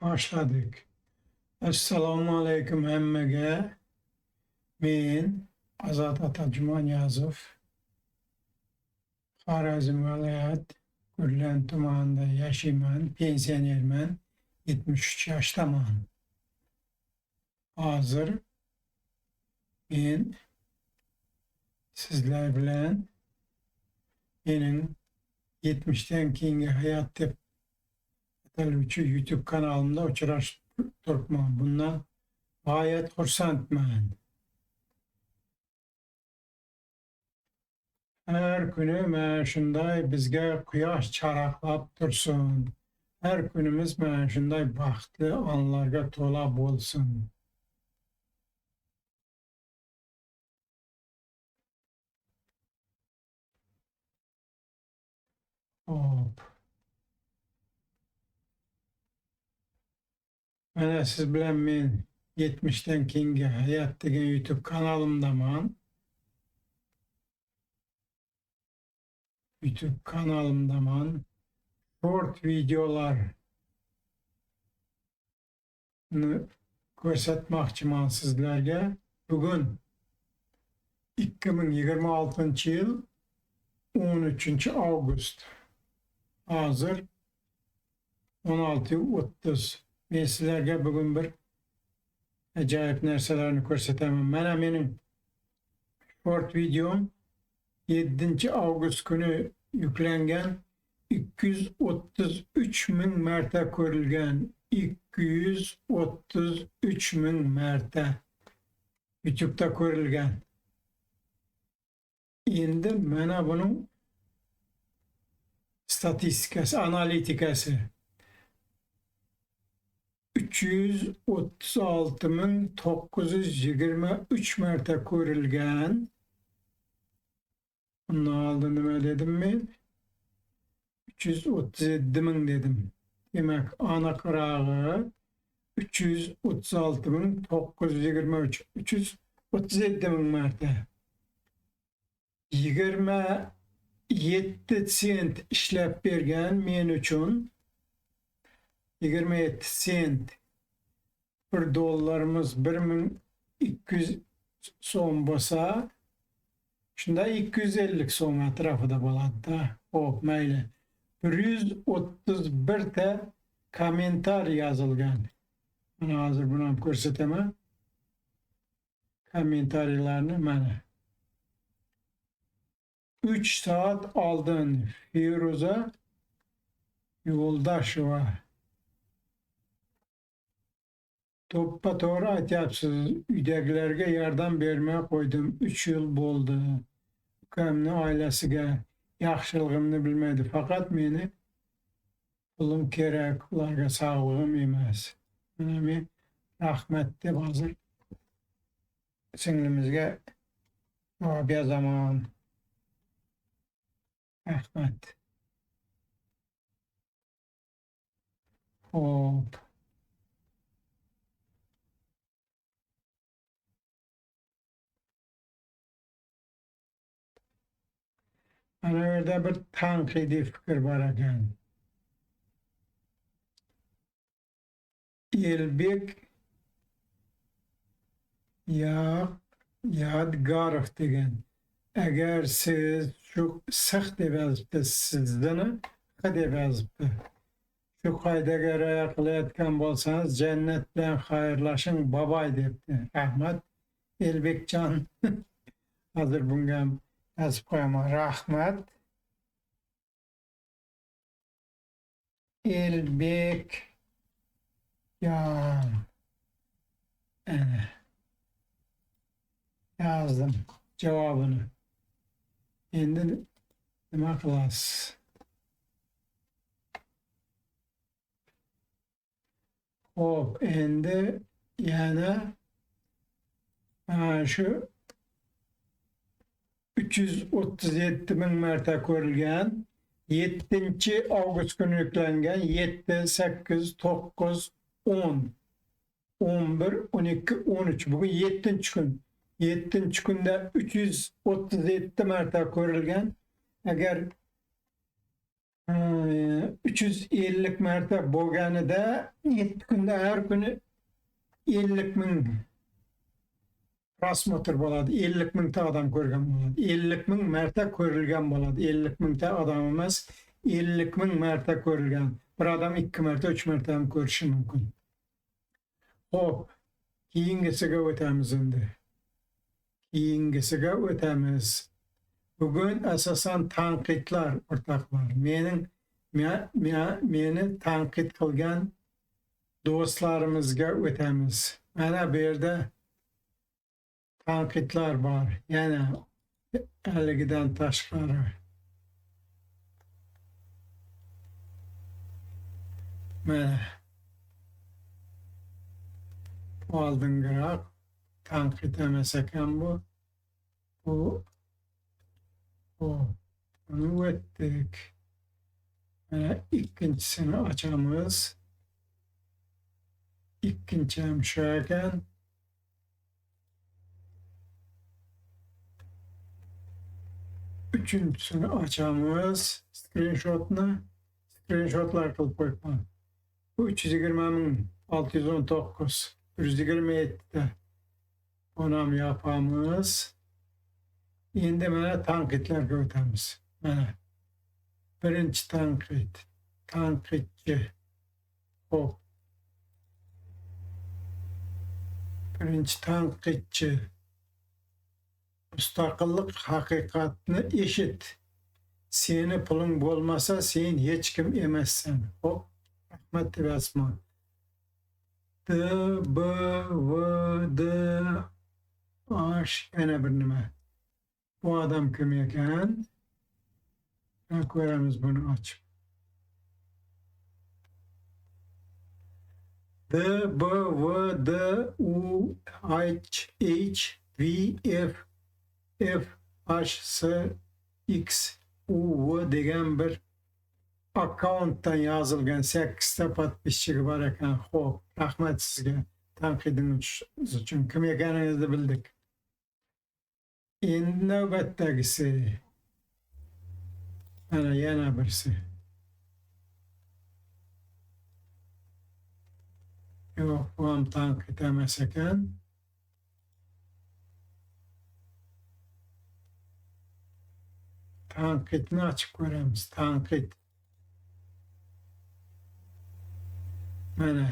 Başladık. Assalamu alaikum hemmege. Men Azat Atajuman Yazov. Xorazm viloyat Gurlen tumanida yashayman, pensionerman, 73 yoshdaman. Hozir men sizlar bilan mening 70'dan keyingi hayot deb ataluvchi YouTube kanalimda uchrashib turibman. Bundan g'oyat xursandman. Her kuni mana shunday bizga quyosh charaqlab tursin. Her kunimiz mana shunday baxtli onlarga to'la bo'lsin. Hop. Mana siz bilan men 70'dan keyingi hayot degan YouTube kanalimdaman. YouTube kanalımdaman. Short videolarni ko'rsatmoqchiman sizlarga. Bugun 2026-yil 13-avgust. Hozir 16:30. Men sizlarga bugun bir ajoyib narsalarni ko'rsataman. Mana mening short videom 7-avgust kuni yüklengen, 233 bin marta ko'rilgan. 233 bin marta YouTube'da ko'rilgan. Endi mana bunun statistikasi, analitikasi 336.923 marta ko'rilgan. Bunun aldı nima dedim ben? 337 bin dedim. Demek aniqrog'i 336.923. 337 bin marta. 27 sent ishlab bergan men uchun. 27 sent. $1 1200 so'm bo'lsa, shunda 250 so'm atrofida bo'ladi-da. Xo'p, mayli. 131 ta kommentariy yozilgan. Mana hozir buni ham ko'rsataman. Kommentariylarni mana. 3 soat oldin Feruza Yo'ldasheva. To'ppa-to'g'ri aytyapsiz. Uydagilarga yordam bermay qo'ydim. 3 yil bo'ldi. Ukamni oilasiga yaxshiligimni bilmaydi. Faqat meni pulim kerak, ularga sog'lig'im emas. Mana men rahmat deb hozir singlimizga javob yozaman. Rahmat. Xo'p. Ana yerda bir tanqidiy fikr bor ekan. Elbek Yodgorov degan. Agar siz shu six deb yozibdi, sizni q deb yozibdi. Shu qoidaga rioya qilayotgan bo'lsangiz, jannat bilan xayrlashing bobay debdi. Rahmat Elbekjon. Hozir bunga yozib qo'yaman. Rahmat Elbekjon. Yazdım javobini. Endi nima qilasiz? Xo'p, endi yana shu 337 bin marta ko'rilgan, 7-avgust kuni yuklangan, 7, 8, 9, 10, 11, 12, 13. Bugün 7. kun. 7. kunda 337 marta ko'rilgan. Agar 350 marta bo'lganida 7 kunda har kuni 50 ming prosmotr bo'ladi. 50 mingta odam ko'rgan bo'ladi. 50 ming marta ko'rilgan bo'ladi. 50 mingta odam emas, 50 ming marta ko'rilgan. Bir odam 2 marta, 3 marta ham ko'rishi mumkin. Xo'p, keyingisiga o'tamiz endi. Keyingisiga o'tamiz. Bugun asosan tanqidlar, o'rtoqlar. Meni tanqid qilgan do'stlarimizga o'tamiz. Mana bu yerda tanqidlar bor. Yana haligidan tashqari. Mana oldingiroq tanqid emas ekan bu. Bunu o'tdik. Mana ikkinchisini ochamiz. Ikkinchi ham shu ekan. Uchinchisini ochamiz. Screenshotlar qilib qo'yibman. Bu 320.619, 127 da. Bunu ham yapamiz. Endi mana tanqidlarga o'tamiz. Mana birinchi tanqid, tanqidchi. Xo'p. Birinchi tanqidchi. Mustaqillik haqiqatni eshit. Seni puling bo'lmasa, sen hech kim emassan. Xo'p, rahmat deb yozman. D, B, V, D, H, yana bir nima. Bu adam kim ekan? Ko'ramiz buni ochib. D, B, V, D, U, H, V, F, H, S, X, U, V degan bir akkauntdan yozilgan 8 ta podpischiga bor ekan. Xo'p, rahmat sizga tanqidingiz uchun. Kim ekaningizni bildik. Endi navbatdagisi. Mana yana birisi. Yo'q, bu ham tanqid emas ekan. Tanqidni ochib ko'ramiz. Tanqid. Mana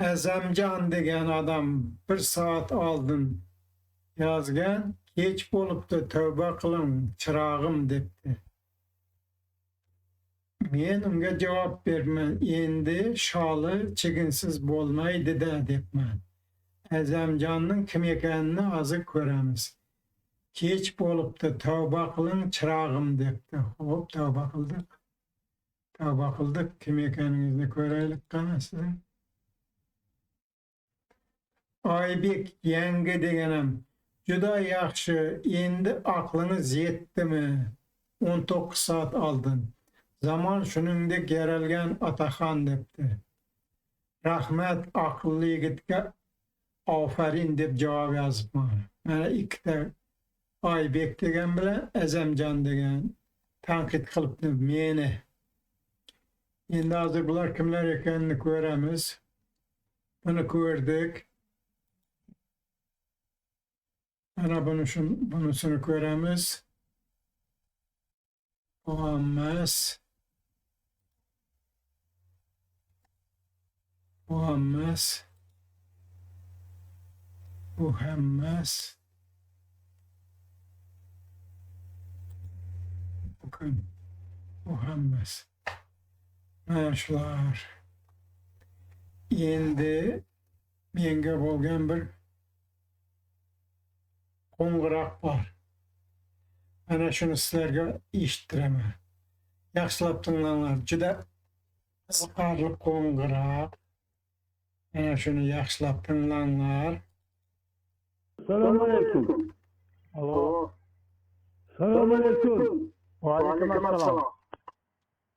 Azamjon degan odam 1 soat oldin yozgan, kech bo'libdi, tavba qiling, chirog'im debdi. Men unga javob berman, endi sholi chiginsiz bo'lmaydi-da debman. Azamjonning kim ekanini hozir ko'ramiz. Kech bo'libdi, tavba qiling, chirog'im debdi. Xo'p, tavba qildik. Tavba qildik. Kim ekaningizni ko'raylik qana sizin. Oybek yangi deganim. Juda yaxshi. Endi aqlingiz yetdimi? 19 soat oldin. Zamon shuningdek yaralgan otaxon debdi. Rahmat, aqlli yigitga ofarin deb javob yozibman. Mana ikkita Oybek degan bilan Azamjon degan tanqid qilibdi meni. Endi hozir bular kimlar ekanini ko'ramiz. Buni ko'rdik. Mana bunisini ko'ramiz. Bu emas. Bu emas. Bu emas. Bu emas. Mana shular. Endi menga bo'lgan bir qo'ng'iroq bor. Mana shuni sizlarga eshittiraman. Yaxshilab tinglanglar. Juda qiziqarli qo'ng'iroq. Mana shuni yaxshilab tinglanglar. Assalomu alaykum. Allo. Assalomu alaykum. Va alaykum assalom.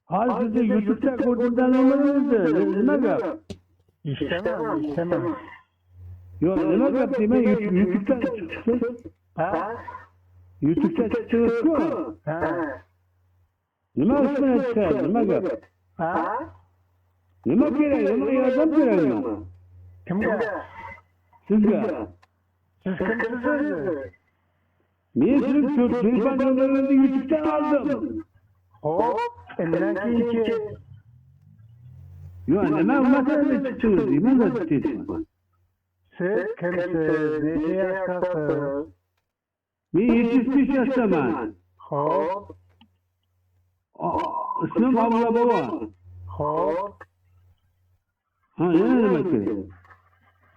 Hozir YouTube'da ko'rdim nima gap? Ishtaman. Yo'q, nima gap deymay YouTube'da chiqsiz. Ha? YouTube'da chiqsiz-ku. Ha. Nima uchun aytsan? Nima gap? Ha? Nima kerak? Nima yordam kerakmi? Kimga? Sizga. Siz kimsiz o'zi? Men sizni telefon nomerlaringizni YouTube'dan oldim. Hop, undan keyinchi Yo, nima masalada chiqdingiz? Nima telefon? siz kimsiz? Necha yashasiz? Men 75 yoshdaman. Hop, İsmim Abla Baba. hop. Ha, yana nima kerak?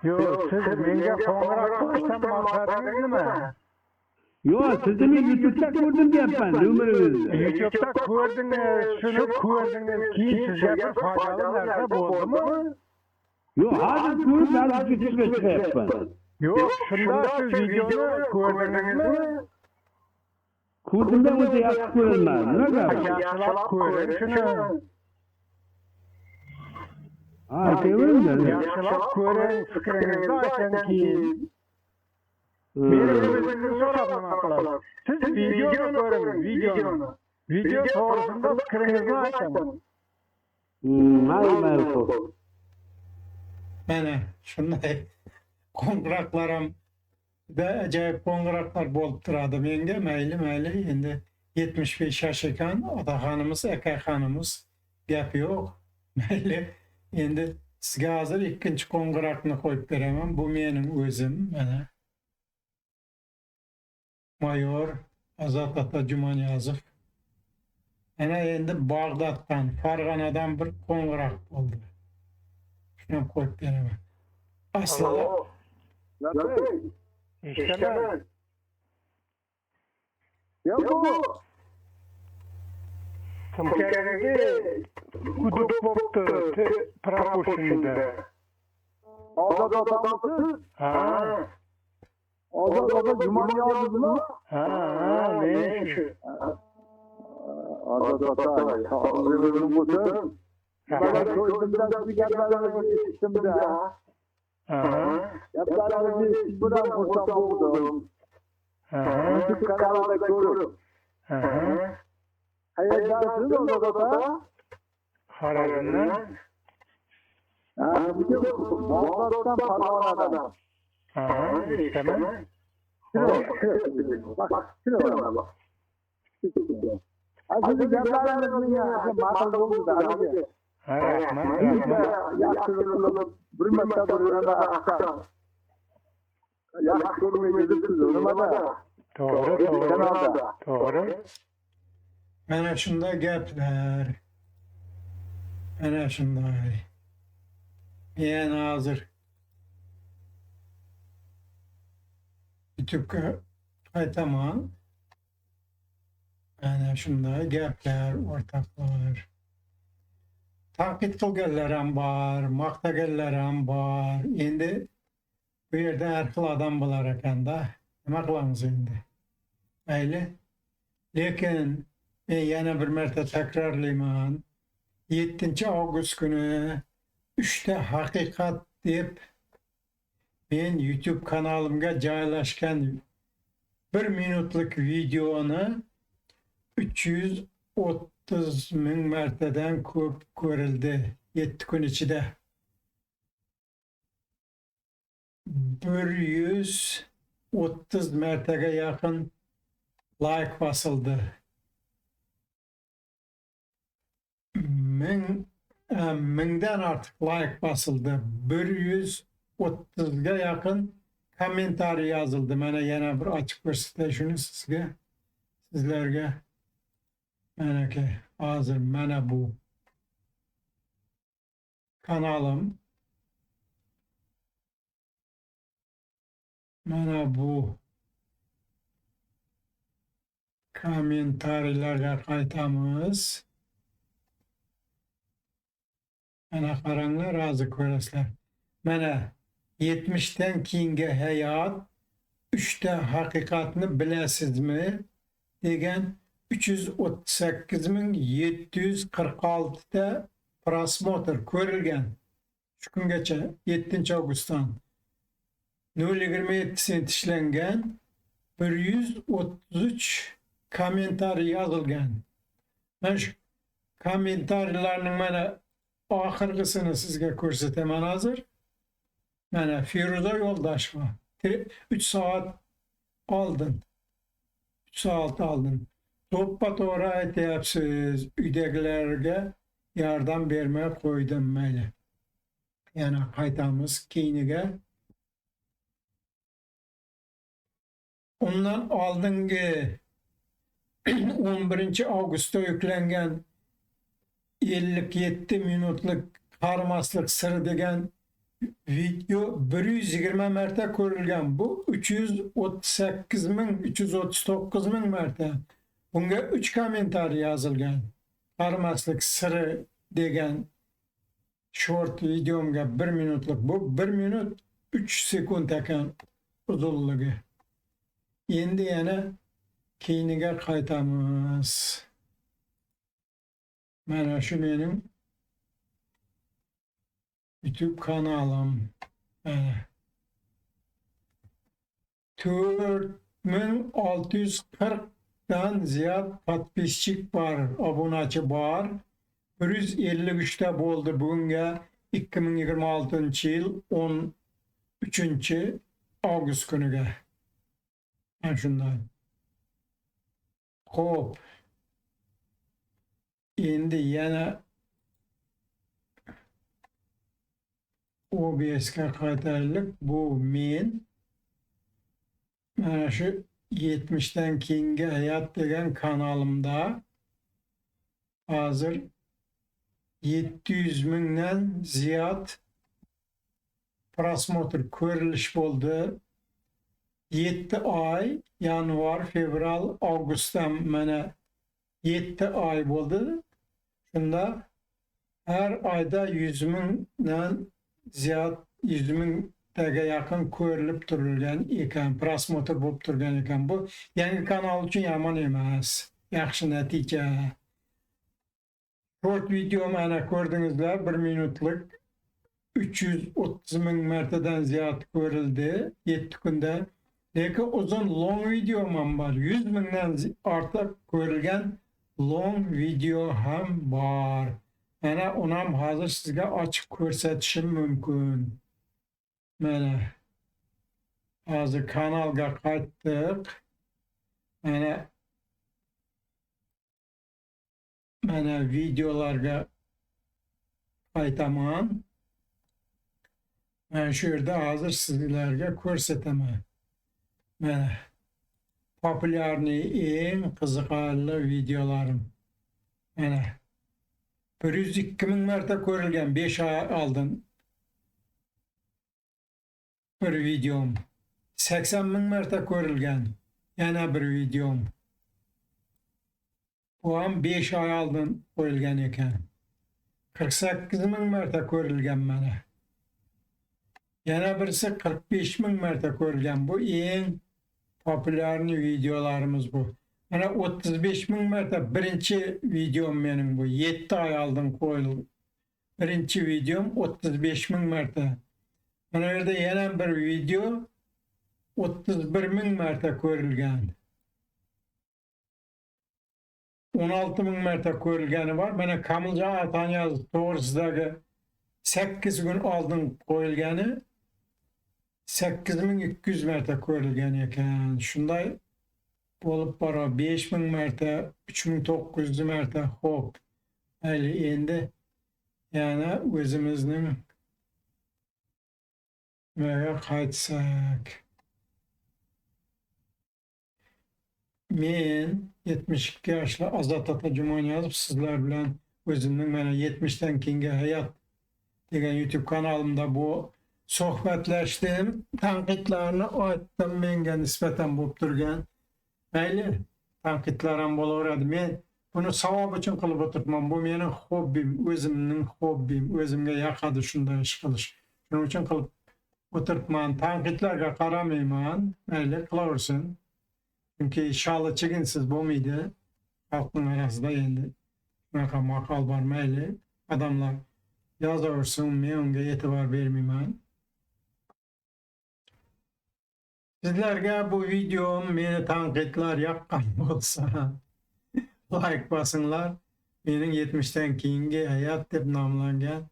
Yo'q, siz menga qo'ng'iroq qilishdan maqsadingiz nima? Yo, sizni men YouTube'da ko'rdim deyapman, nomeringizni. YouTube'da ko'rdingiz, shuni ko'rdingiz, keyin sizga bir foydali narsa bo'ldimi? Yo, hozir ko'rib, hozir YouTube'ga chiqyapman. Yo'q, shunda siz videoni ko'rdingizmi? Ko'rdimda o'zi yaxshi ko'raman. Nima gap? Yaxshilab ko'ring shuni. Ha, aytavering-da. Yaxshilab ko'ring, fikringizni ayting keyin. Meni o'zingizni so'rab nima qilasiz? Siz videoni ko'ring, videoni. Video to'g'risida fikringizni ayting. Mayli. Mana shunday qo'ng'iroqlarim da ajoyib qo'ng'iroqlar bo'lib turadi menga. Mayli endi 75 yosh ekan, otaxonimiz, akaxonimiz gap yo'q. Mayli. Endi sizga hozir ikkinchi qo'ng'iroqni qo'yib beraman. Bu mening o'zim, mana. Mayor Azat ota Jumaniyozov. Ana endi Bag'doddan, Farg'onadan bir qo'ng'iroq bo'ldi. Shuni ham qo'yib beraman. Aslida Eshitaman. Kim keragi guduk bo'pti propushinda. Ozod otamisiz? Ha, Ozod ota Jumaniyozovmi? ha, men shu. Ozod ota, sog'lig'ingizni bo'lsin. Mana ko'zimdan siz gaplaringizni eshitdim-da. Gaplaringizni eshitib bilan xursand bo'ldim. YouTube kanalida ko'rib. Qayerdasiz Ozod ota? Xorazmdan. Bizim Bag'doddan Farg'onadan. Eshitaman. Bak, şuna bak. Aziz gaplaringizni ma'qul bo'ldi-da. Ha, rahmat. Yaxshi qilib bir marta bo'lganda aqsam. Yaxshi ko'rmay kelibsiz, nimada? To'g'ri. mana shunday gaplar. Mana shunday. Men hozir YouTube'ga qaytaman. Mana shunday gaplar, o'rtoqlar. Tanqid qilganlar ham bor, maqtaganlar ham bor. Endi bu yerda har xil odam bo'lar ekanda. Nima qilamiz endi? Mayli. Lekin men yana bir marta takrorlayman. 7 avgust kuni 3ta haqiqat deb men YouTube kanalimga joylashgan 1 minutlik videoni 330 ming martadan ko'p ko'rildi 7 kun ichida. 130 martaga yaqin like bosildi. Mingdan ortiq like bosildi. 130 ga yaqin kommentariy yozildi. Mana yana bir ochib ko'rsatay shuni sizlarga. Mana ki hozir mana bu kanalim. Mana bu kommentariylarga qaytamiz. Mana qaranglar, hozir ko'rasizlar. Mana 70 dan keyingi hayot 3ta haqiqatni bilasizmi degan 338.746 ta prosmotr ko'rilgan. Shu kungacha 7 avgustdan 0.27 sent ishlangan, 133 kommentariy yozilgan. Mana shu kommentarlarning mana oxirgisini sizga ko'rsataman hozir. Mana Feruza Yo'ldosheva 3 soat oldin. 3 soat oldin. To'ppa-to'g'ri aytyapsiz. Uydagilarga yordam bermay qo'ydim mayli. Yana qaytamiz keyiniga. Ondan oldingi 11 avgustda yuklangan 57 minutlik qarimaslik siri degan video 120 marta ko'rilgan. Bu 338 ming, 339 ming marta. Bunga 3 kommentariy yozilgan. Qarimaslik siri degan short videomga 1 minutlik. Bu 1 minut 3 sekund ekan uzunligi. Endi yana keyiniga qaytamiz. Mana shu mening YouTube kanalim. 4640 dan ziyod podpisчик bor, obunachi bor. 153 ta bo'ldi bunga 2026-yil 13 kuniga. Mana shunday. Xo'p. Endi yana OBS'ga qaytaylik. Bu men mana shu 70 dan keyingi hayot degan kanalimda hozir 700 mingdan ziyod prosmotr ko'rilish bo'ldi. 7 oy, yanvar, fevral, avgustdan mana 7 oy bo'ldi. Shunda har oyda 100 mingdan ziyod 100 mingtaga yaqin ko'rilib turilgan ekan, prosmotr bo'lib turgan ekan. Bu yangi kanal uchun yomon emas, yaxshi natija. Short video mana ko'rdingizlar, 1 minutlik 330 ming martadan ziyod ko'rildi 7 kunda. Lekin uzun long video ham bor. 100 mingdan ortiq ko'rilgan long video ham bor. Mana uni ham hozir sizga ochib ko'rsatishim mumkin. Mana hozir kanalga qaytdik. Mana videolarga qaytaman. Mana shu yerda hozir sizlarga ko'rsataman. Mana populyarniy eng qiziqarli videolarim. Mana 102 ming marta ko'rilgan 5 oy oldin bir videom. 80 ming marta ko'rilgan yana bir videom. Bu ham 5 oy oldin qo'yilgan ekan. 48 ming marta ko'rilgan mana. Yana birisi 45 ming marta ko'rilgan. Bu eng populyarniy videolarimiz bu. Mana 35 ming marta birinchi videom mening bu. 7 oy oldin qo'yildi. Birinchi videom 35 ming marta. Mana bu yerda yana bir video 31 ming marta ko'rilgan. 16 ming marta ko'rilgani bor. Mana Kamiljon Atanyazov to'g'risidagi 8 kun oldin qo'yilgani 8200 marta ko'rilgan ekan. Shunday bo'lib boradi. 5000 marta, 3900 marta. Xo'p. Mayli, endi yana o'zimizning nimaga qaytsak. Men 72 yoshli Azat Otajumoniyozov sizlar bilan o'zimning mana 70 dan keyingi hayot degan YouTube kanalimda bu suhbatlashdim, tanqidlarni aytdim, menga nisbatan bo'lib turgan. Mayli, tanqidlar ham bo'laveradi. Men buni savob uchun qilib o'tiribman. Bu mening hobbim, o'zimning hobbim, o'zimga yoqadi shunday ish qilish. Shuning uchun qilib o'tiribman. Tanqidlarga qaramayman. Mayli, qilaversin. Chunki sholi chiginsiz bo'lmaydi. Xalqning orasida endi shunaqa maqol bor. Mayli, odamlar yozaversin, men unga e'tibor bermayman. Sizlarga bu videom meni tanqidlar yoqqan bo'lsa like bosinglar. Mening 70'ten keyingi hayat deb nomlangan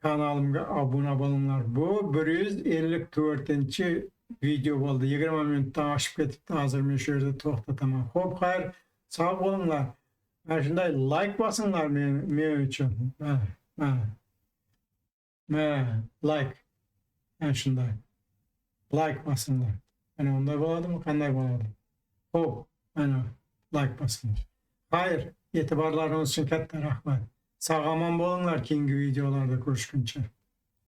kanalimga obuna bo'linglar. Bu 154-chi video bo'ldi. 20 minutdan oshib ketibdi. Hozir men shu yerda to'xtataman. Xo'p, xayr, sog' bo'linglar. Mana shunday like bosinglar men uchun. Like. Mana shunday. Like bosinglar. Mana unday bo'ladimi? Qanday bo'ladi? Xo'p, mana like bosinglar. Xayr, e'tiborlaringiz uchun katta rahmat. Sog' omon bo'linglar keyingi videolarda ko'rishguncha.